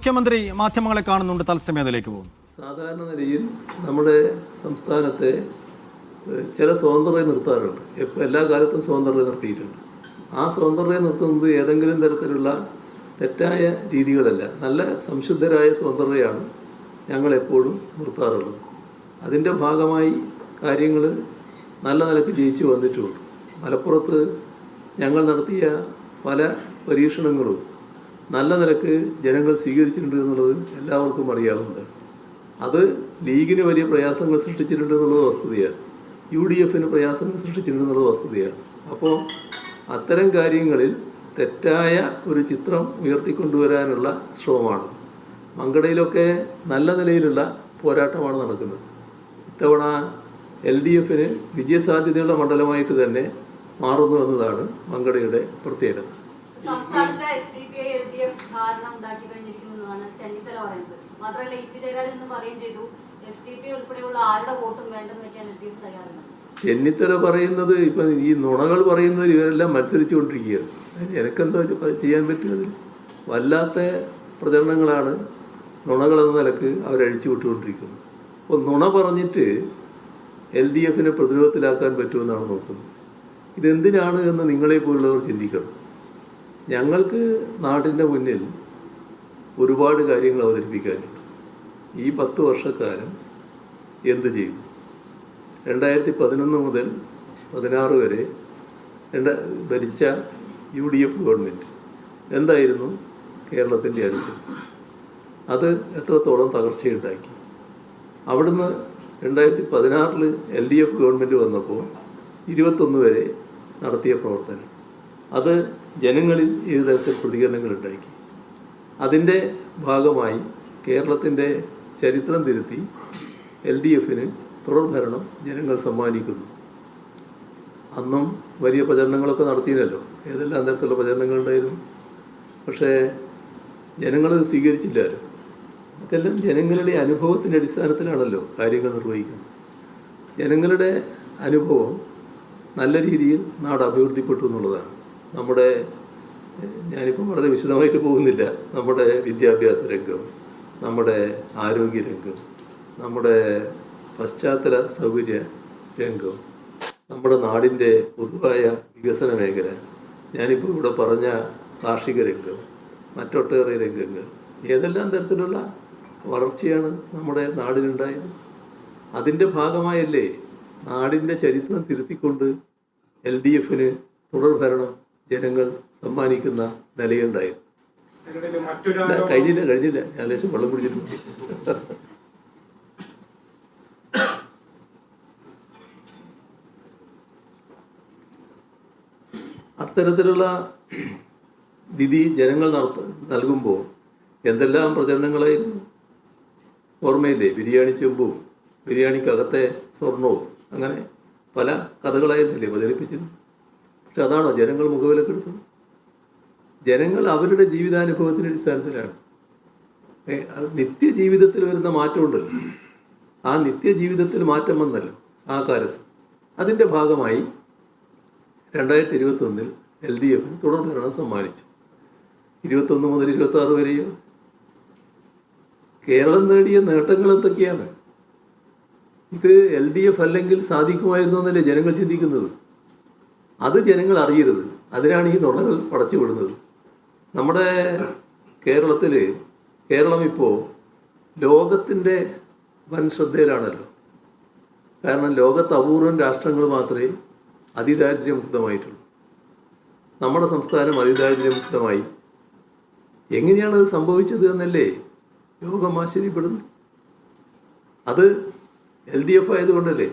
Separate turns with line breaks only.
മുഖ്യമന്ത്രി മാധ്യമങ്ങളെ കാണുന്നുണ്ട്. തത്സമയത്തിലേക്ക് പോകും.
സാധാരണ നിലയിൽ നമ്മുടെ സംസ്ഥാനത്തെ ചില സ്വതന്ത്രരെ നിർത്താറുണ്ട്. എല്ലാ കാലത്തും സ്വതന്ത്രരെ നിർത്തിയിട്ടുണ്ട്. ആ സ്വതന്ത്രരെ നിർത്തുന്നത് ഏതെങ്കിലും തരത്തിലുള്ള തെറ്റായ രീതികളല്ല, നല്ല സംശുദ്ധരായ സ്വതന്ത്രരെയാണ് ഞങ്ങളെപ്പോഴും നിർത്താറുള്ളത്. അതിൻ്റെ ഭാഗമായി കാര്യങ്ങൾ നല്ല നിലയ്ക്ക് ജയിച്ചു വന്നിട്ടുമുണ്ട്. മലപ്പുറത്ത് ഞങ്ങൾ നടത്തിയ പല പരീക്ഷണങ്ങളും നല്ല നിലക്ക് ജനങ്ങൾ സ്വീകരിച്ചിട്ടുണ്ട് എന്നുള്ളത് എല്ലാവർക്കും അറിയാവുന്നതാണ്. അത് ലീഗിന് വലിയ പ്രയാസങ്ങൾ സൃഷ്ടിച്ചിട്ടുണ്ട് എന്നുള്ളത് വസ്തുതയാണ്. UDF പ്രയാസങ്ങൾ സൃഷ്ടിച്ചിട്ടുണ്ട് എന്നുള്ളത് വസ്തുതയാണ്. അപ്പോൾ അത്തരം കാര്യങ്ങളിൽ തെറ്റായ ഒരു ചിത്രം ഉയർത്തിക്കൊണ്ടുവരാനുള്ള ശ്രമമാണ്. മങ്കടയിലൊക്കെ നല്ല നിലയിലുള്ള പോരാട്ടമാണ് നടക്കുന്നത്. ഇത്തവണ LDF വിജയസാധ്യതയുള്ള മണ്ഡലമായിട്ട് തന്നെ മാറുന്നു എന്നതാണ് മങ്കടയുടെ പ്രത്യേകത.
സംസ്ഥാനത്തെ SDPI LDF ധാരണ ഉണ്ടാക്കി കഴിഞ്ഞിരിക്കുന്നതാണ് ചെന്നിത്തല പറയുന്നത്. മാത്രമല്ല EP ജയരാജൻ പറയുകയും ചെയ്തു SDPI ഉൾപ്പെടെയുള്ള ആരുടെ വോട്ടും വേണ്ടെന്ന് വെക്കാൻ LDF തയ്യാറാണ്.
ചെന്നിത്തല പറയുന്നത് ഇപ്പം ഈ നുണകൾ പറയുന്നവർ ഇവരെല്ലാം മത്സരിച്ചുകൊണ്ടിരിക്കുകയാണ്. എനിക്കെന്താ ചെയ്യാൻ പറ്റുന്നത്? വല്ലാത്ത പ്രചരണങ്ങളാണ് നുണകളെന്ന നിലക്ക് അവരഴിച്ചു വിട്ടുകൊണ്ടിരിക്കുന്നത്. അപ്പോൾ നുണ പറഞ്ഞിട്ട് LDF പ്രതിരോധത്തിലാക്കാൻ പറ്റുമെന്നാണ് നോക്കുന്നത്. ഇതെന്തിനാണ് എന്ന് നിങ്ങളെപ്പോലുള്ളവർ ചിന്തിക്കണം. ഞങ്ങൾക്ക് നാട്ടിൻ്റെ മുന്നിൽ ഒരുപാട് കാര്യങ്ങൾ അവതരിപ്പിക്കാനുണ്ട്. ഈ 10 വർഷക്കാലം എന്ത് ചെയ്തു? 2011 മുതൽ 16 വരെ ഭരിച്ച UDF ഗവൺമെൻറ് എന്തായിരുന്നു കേരളത്തിൻ്റെ അനുഭവം? അത് എത്രത്തോളം തകർച്ചയുണ്ടാക്കി? അവിടുന്ന് 2016 LDF ഗവൺമെൻറ് വന്നപ്പോൾ 21 വരെ നടത്തിയ പ്രവർത്തനം അത് ജനങ്ങളിൽ ഏത് തരത്തിൽ പ്രതികരണങ്ങൾ ഉണ്ടാക്കി? അതിൻ്റെ ഭാഗമായി കേരളത്തിൻ്റെ ചരിത്രം തിരുത്തി LDF തുടർഭരണം ജനങ്ങൾ സമ്മാനിക്കുന്നു. അന്നും വലിയ പ്രചരണങ്ങളൊക്കെ നടത്തിയില്ലല്ലോ. ഏതെല്ലാം തരത്തിലുള്ള പ്രചരണങ്ങളുണ്ടായിരുന്നു. പക്ഷേ ജനങ്ങളത് സ്വീകരിച്ചില്ലല്ലോ. അതെല്ലാം ജനങ്ങളുടെ അനുഭവത്തിൻ്റെ അടിസ്ഥാനത്തിലാണല്ലോ കാര്യങ്ങൾ നിർവഹിക്കുന്നത്. ജനങ്ങളുടെ അനുഭവം നല്ല രീതിയിൽ നാട് അഭിവൃദ്ധിപ്പെട്ടു എന്നുള്ളതാണ്. നമ്മുടെ ഞാനിപ്പം വളരെ വിശദമായിട്ട് പോകുന്നില്ല. നമ്മുടെ വിദ്യാഭ്യാസ രംഗം, നമ്മുടെ ആരോഗ്യരംഗം, നമ്മുടെ പശ്ചാത്തല സൗകര്യ രംഗം, നമ്മുടെ നാടിൻ്റെ പൊതുവായ വികസന മേഖല, ഞാനിപ്പോൾ ഇവിടെ പറഞ്ഞ കാർഷിക രംഗം, മറ്റൊട്ടേറെ രംഗങ്ങൾ, ഏതെല്ലാം തരത്തിലുള്ള വളർച്ചയാണ് നമ്മുടെ നാടിനുണ്ടായത്? അതിൻ്റെ ഭാഗമായല്ലേ നാടിൻ്റെ ചരിത്രം തിരുത്തിക്കൊണ്ട് LDF തുടർഭരണം ജനങ്ങൾ സമ്മാനിക്കുന്ന നിലയുണ്ടായത്. കഴിഞ്ഞില്ല ഞാൻ ലേശം വെള്ളം കുടിച്ചിട്ടുണ്ട്. അത്തരത്തിലുള്ള വിധി ജനങ്ങൾ നൽകുമ്പോൾ എന്തെല്ലാം പ്രചരണങ്ങളായിരുന്നു ഓർമ്മയില്ലേ? ബിരിയാണി ചെമ്പും ബിരിയാണിക്കകത്തെ സ്വർണവും, അങ്ങനെ പല കഥകളായിരുന്നില്ലേ പ്രചരിപ്പിച്ചത്? പക്ഷെ അതാണോ ജനങ്ങൾ മുഖവിലക്കെടുത്തത്? ജനങ്ങൾ അവരുടെ ജീവിതാനുഭവത്തിൻ്റെ അടിസ്ഥാനത്തിലാണ്. നിത്യജീവിതത്തിൽ വരുന്ന മാറ്റമുണ്ടല്ലോ. ആ നിത്യജീവിതത്തിൽ മാറ്റം വന്നല്ലോ ആ കാലത്ത്. അതിൻ്റെ ഭാഗമായി 2021 LDF തുടർഭരണം സമ്മാനിച്ചു. 21 മുതൽ 26 വരെയോ കേരളം നേടിയ നേട്ടങ്ങൾ എന്തൊക്കെയാണ്? ഇത് LDF അല്ലെങ്കിൽ സാധിക്കുമായിരുന്നു എന്നല്ലേ ജനങ്ങൾ ചിന്തിക്കുന്നത്? അത് ജനങ്ങൾ അറിയരുത്. അതിനാണ് ഈ നുണകൾ പടച്ചു വിടുന്നത്. നമ്മുടെ കേരളം ഇപ്പോൾ ലോകത്തിൻ്റെ വൻ ശ്രദ്ധയിലാണല്ലോ. കാരണം ലോകത്ത് അപൂർവം രാഷ്ട്രങ്ങൾ മാത്രമേ അതിദാരിദ്ര്യമുക്തമായിട്ടുള്ളൂ. നമ്മുടെ സംസ്ഥാനം അതിദാരിദ്ര്യമുക്തമായി. എങ്ങനെയാണത് സംഭവിച്ചത് എന്നല്ലേ ലോകം ആശ്ചര്യപ്പെടുന്നു. അത് LDF ആയതുകൊണ്ടല്ലേ?